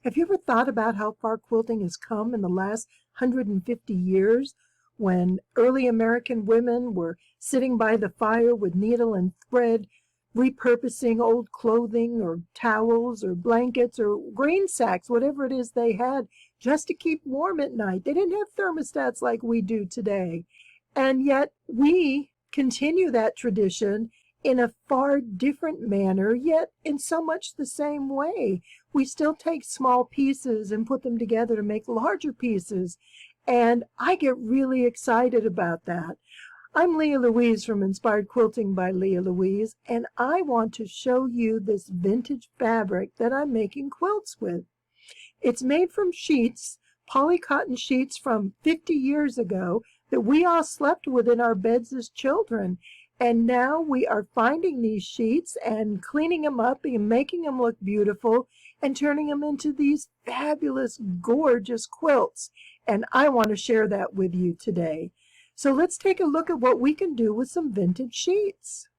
Have you ever thought about how far quilting has come in the last 150 years, when early American women were sitting by the fire with needle and thread, repurposing old clothing or towels or blankets or grain sacks, whatever it is they had, just to keep warm at night? They didn't have thermostats like we do today. And yet we continue that tradition in a far different manner, yet in so much the same way. We still take small pieces and put them together to make larger pieces. And I get really excited about that. I'm Lea Louise from Inspired Quilting by Lea Louise, and I want to show you this vintage fabric that I'm making quilts with. It's made from sheets, polycotton sheets from 50 years ago that we all slept with in our beds as children. And now we are finding these sheets and cleaning them up and making them look beautiful and turning them into these fabulous, gorgeous quilts. And I want to share that with you today. So let's take a look at what we can do with some vintage sheets.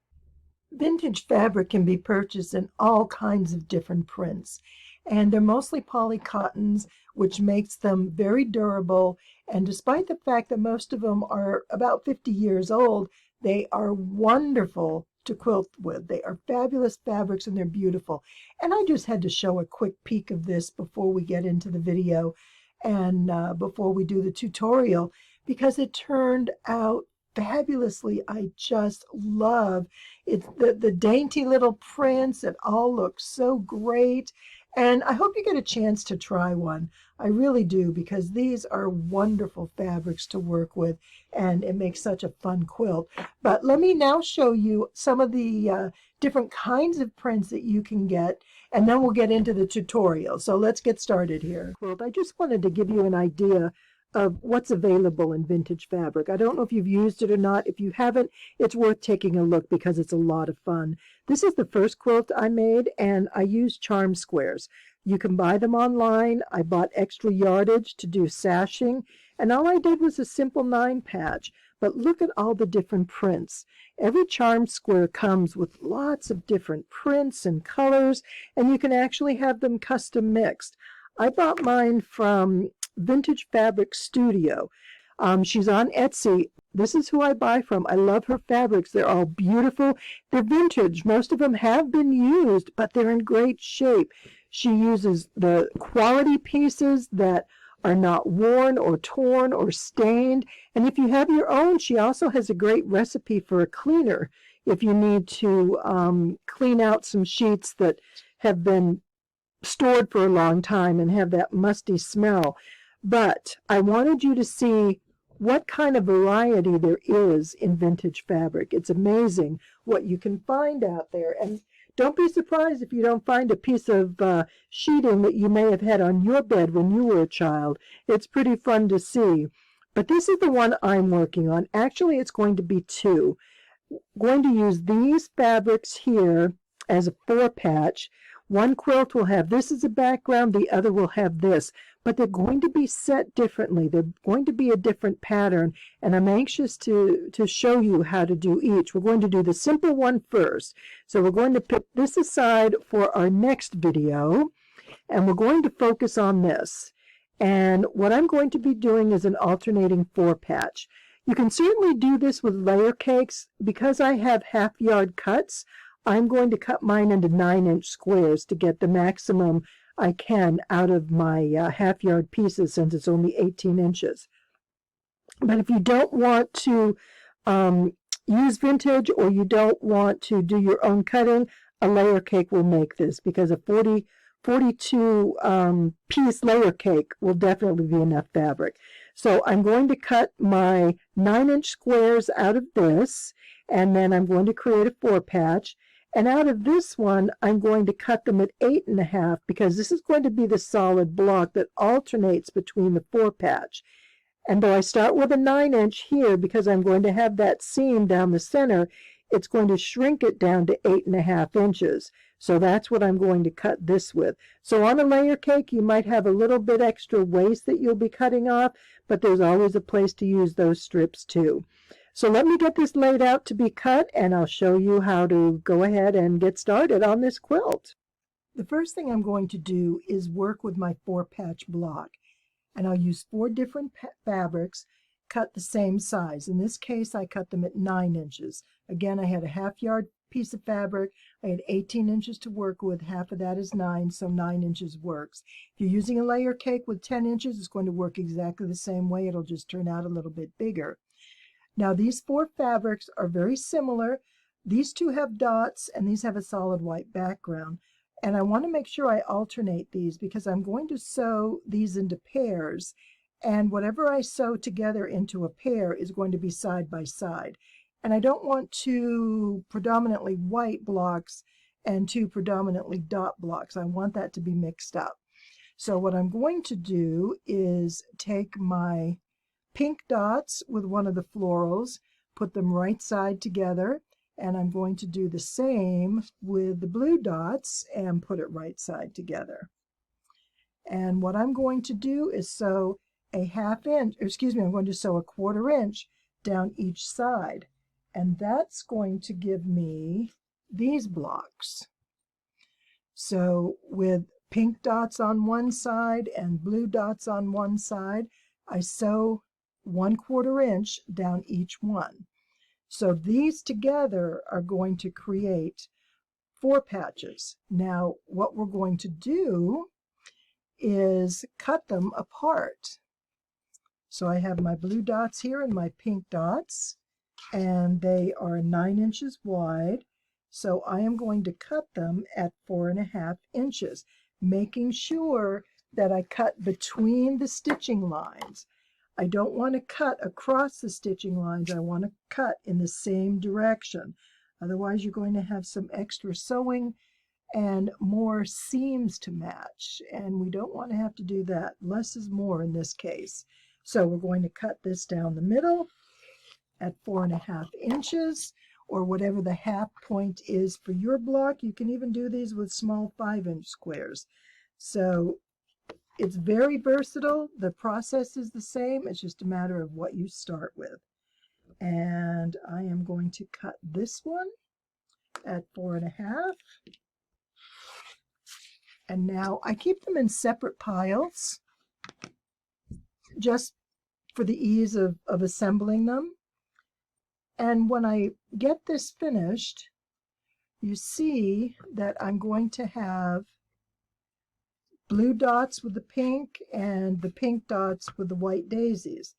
Vintage fabric can be purchased in all kinds of different prints, and they're mostly polycottons, which makes them very durable. And despite the fact that most of them are about 50 years old, they are wonderful to quilt with. They are fabulous fabrics and they're beautiful. And I just had to show a quick peek of this before we get into the video and before we do the tutorial, because it turned out fabulously. I just love it. The dainty little prints, it all looks so great. And I hope you get a chance to try one. I really do, because these are wonderful fabrics to work with, and it makes such a fun quilt. But let me now show you some of the different kinds of prints that you can get, and then we'll get into the tutorial. So let's get started here. Quilt, I just wanted to give you an idea of what's available in vintage fabric. I don't know if you've used it or not. If you haven't, it's worth taking a look because it's a lot of fun. This is the first quilt I made, and I used charm squares. You can buy them online. I bought extra yardage to do sashing, and all I did was a simple 9 patch. But look at all the different prints. Every charm square comes with lots of different prints and colors, and you can actually have them custom mixed. I bought mine from Vintage Fabric Studio. She's on Etsy. This is who I buy from. I love her fabrics. They're all beautiful. They're vintage. Most of them have been used, but they're in great shape. She uses the quality pieces that are not worn or torn or stained. And if you have your own, she also has a great recipe for a cleaner if you need to clean out some sheets that have been stored for a long time and have that musty smell. But I wanted you to see what kind of variety there is in vintage fabric. It's amazing what you can find out there. And don't be surprised if you don't find a piece of sheeting that you may have had on your bed when you were a child. It's pretty fun to see. But this is the one I'm working on. Actually, it's going to be 2. I'm going to use these fabrics here as a 4 patch. One quilt will have this as a background, the other will have this, but they're going to be set differently. They're going to be a different pattern, and I'm anxious to show you how to do each. We're going to do the simple one first. So we're going to put this aside for our next video, and we're going to focus on this. And what I'm going to be doing is an alternating 4 patch. You can certainly do this with layer cakes. Because I have half-yard cuts, I'm going to cut mine into 9-inch squares to get the maximum I can out of my half-yard pieces, since it's only 18 inches. But if you don't want to use vintage, or you don't want to do your own cutting, a layer cake will make this, because a 42 piece layer cake will definitely be enough fabric. So I'm going to cut my 9-inch squares out of this, and then I'm going to create a 4 patch. And out of this one, I'm going to cut them at 8.5, because this is going to be the solid block that alternates between the 4 patch. And though I start with a 9-inch here, because I'm going to have that seam down the center, it's going to shrink it down to 8.5 inches. So that's what I'm going to cut this with. So on a layer cake, you might have a little bit extra waste that you'll be cutting off, but there's always a place to use those strips too. So let me get this laid out to be cut, and I'll show you how to go ahead and get started on this quilt. The first thing I'm going to do is work with my 4-patch block, and I'll use 4 different fabrics cut the same size. In this case, I cut them at 9 inches. Again, I had a 1/2 yard piece of fabric. I had 18 inches to work with. Half of that is 9, so 9 inches works. If you're using a layer cake with 10 inches, it's going to work exactly the same way. It'll just turn out a little bit bigger. Now, these 4 fabrics are very similar. These 2 have dots, and these have a solid white background. And I want to make sure I alternate these because I'm going to sew these into pairs. And whatever I sew together into a pair is going to be side by side. And I don't want 2 predominantly white blocks and 2 predominantly dot blocks. I want that to be mixed up. So what I'm going to do is take my pink dots with one of the florals, put them right side together, and I'm going to do the same with the blue dots and put it right side together. And what I'm going to do is sew a 1/2 inch, I'm going to sew a 1/4 inch down each side. And that's going to give me these blocks. So with pink dots on one side and blue dots on one side, I sew 1/4 inch down each one. So these together are going to create 4 patches. Now, what we're going to do is cut them apart. So I have my blue dots here and my pink dots, and they are 9 inches wide. So I am going to cut them at 4.5 inches, making sure that I cut between the stitching lines. I don't want to cut across the stitching lines. I want to cut in the same direction. Otherwise, you're going to have some extra sewing and more seams to match. And we don't want to have to do that. Less is more in this case. So we're going to cut this down the middle at 4.5 inches, or whatever the half point is for your block. You can even do these with small 5-inch squares. So it's very versatile. The process is the same. It's just a matter of what you start with. And I am going to cut this one at 4.5. And now I keep them in separate piles just for the ease of assembling them. And when I get this finished, you see that I'm going to have blue dots with the pink and the pink dots with the white daisies.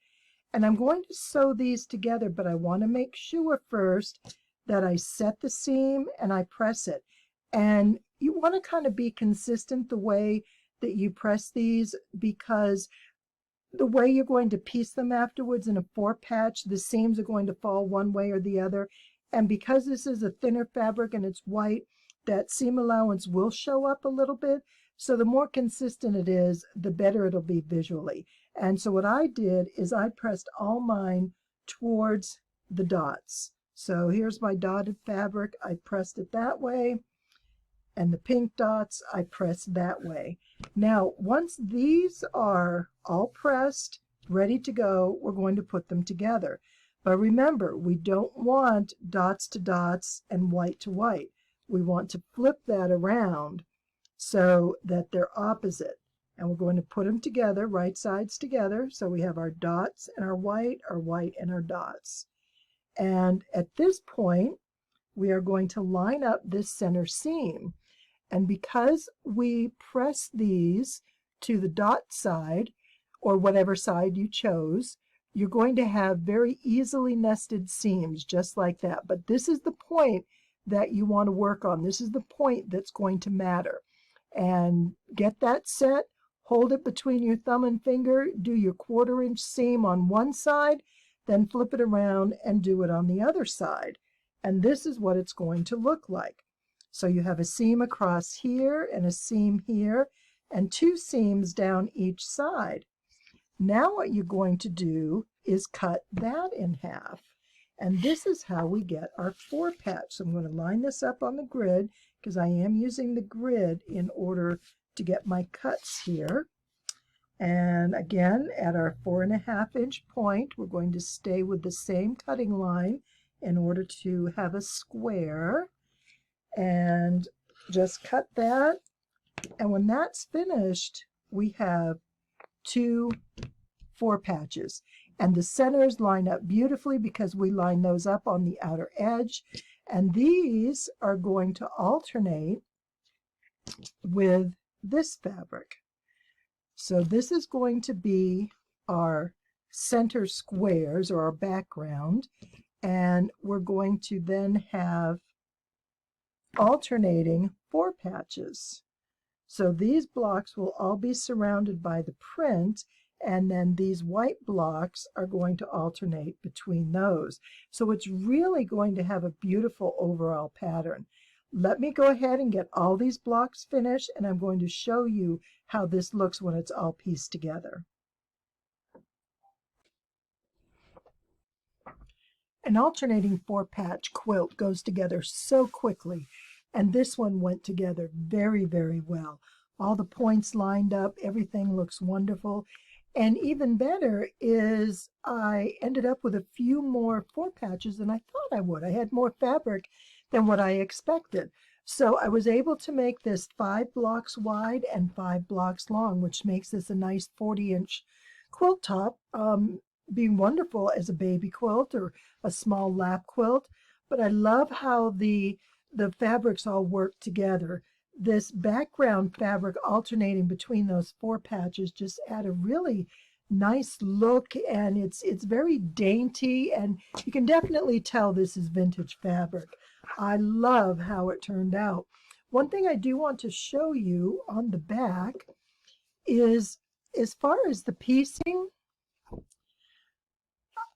And I'm going to sew these together, but I want to make sure first that I set the seam and I press it. And you want to kind of be consistent the way that you press these, because the way you're going to piece them afterwards in a 4-patch, the seams are going to fall one way or the other. And because this is a thinner fabric and it's white, that seam allowance will show up a little bit. So the more consistent it is, the better it'll be visually. And so what I did is I pressed all mine towards the dots. So here's my dotted fabric. I pressed it that way. And the pink dots, I pressed that way. Now, once these are all pressed, ready to go, we're going to put them together. But remember, we don't want dots to dots and white to white. We want to flip that around so that they're opposite. And we're going to put them together, right sides together. So we have our dots and our white and our dots. And at this point, we are going to line up this center seam. And because we press these to the dot side, or whatever side you chose, you're going to have very easily nested seams, just like that. But this is the point that you want to work on. This is the point that's going to matter. And get that set, hold it between your thumb and finger, do your 1/4 inch seam on one side, then flip it around and do it on the other side. And this is what it's going to look like. So you have a seam across here and a seam here and 2 seams down each side. Now what you're going to do is cut that in half. And this is how we get our 4-patch. So I'm going to line this up on the grid because I am using the grid in order to get my cuts here. And again, at our 4.5 inch point, we're going to stay with the same cutting line in order to have a square. And just cut that And when that's finished, we have 2 4 patches. And the centers line up beautifully because we line those up on the outer edge. And these are going to alternate with this fabric. So this is going to be our center squares or our background. And we're going to then have alternating 4 patches. So these blocks will all be surrounded by the print, and then these white blocks are going to alternate between those. So it's really going to have a beautiful overall pattern. Let me go ahead and get all these blocks finished, and I'm going to show you how this looks when it's all pieced together. An alternating 4-patch quilt goes together so quickly, and this one went together very, very well. All the points lined up, everything looks wonderful. And even better is I ended up with a few more 4 patches than I thought I would. I had more fabric than what I expected. So I was able to make this 5 blocks wide and 5 blocks long, which makes this a nice 40-inch quilt top. Be wonderful as a baby quilt or a small lap quilt. But I love how the fabrics all work together. This background fabric alternating between those 4 patches just add a really nice look, and it's very dainty, and you can definitely tell this is vintage fabric. I love how it turned out. One thing I do want to show you on the back is, as far as the piecing,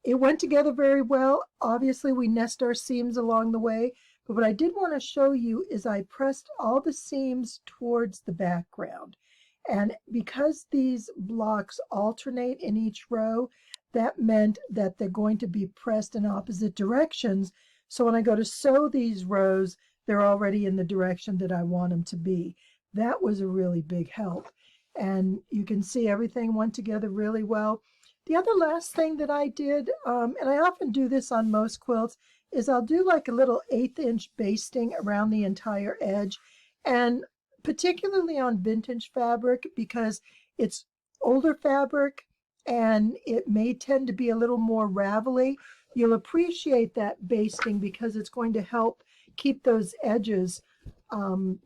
it went together very well. Obviously, we nest our seams along the way, but what I did want to show you is I pressed all the seams towards the background. And because these blocks alternate in each row, that meant that they're going to be pressed in opposite directions. So when I go to sew these rows, they're already in the direction that I want them to be. That was a really big help. And you can see everything went together really well. The other last thing that I did, and I often do this on most quilts, is I'll do like a little 1/8-inch basting around the entire edge, and particularly on vintage fabric, because it's older fabric and it may tend to be a little more ravelly. You'll appreciate that basting because it's going to help keep those edges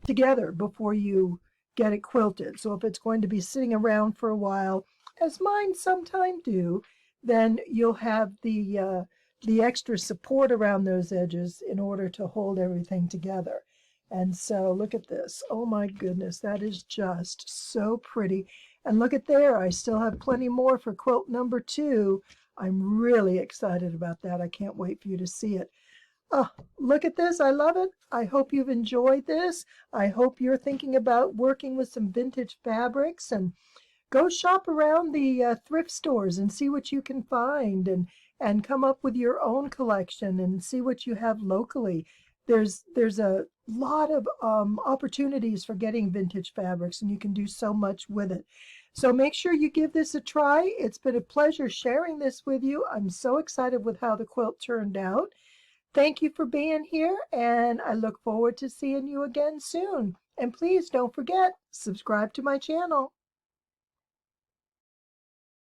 together before you get it quilted. So if it's going to be sitting around for a while, as mine sometimes do, then you'll have the extra support around those edges in order to hold everything together. And so look at this. Oh my goodness, that is just so pretty. And look at there, I still have plenty more for quilt number 2. I'm really excited about that. I can't wait for you to see it. Oh, look at this. I love it. I hope you've enjoyed this. I hope you're thinking about working with some vintage fabrics, and go shop around the thrift stores and see what you can find, and come up with your own collection and see what you have locally. There's a lot of opportunities for getting vintage fabrics, and you can do so much with it. So make sure you give this a try. It's been a pleasure sharing this with you. I'm so excited with how the quilt turned out. Thank you for being here, and I look forward to seeing you again soon. And please don't forget, subscribe to my channel.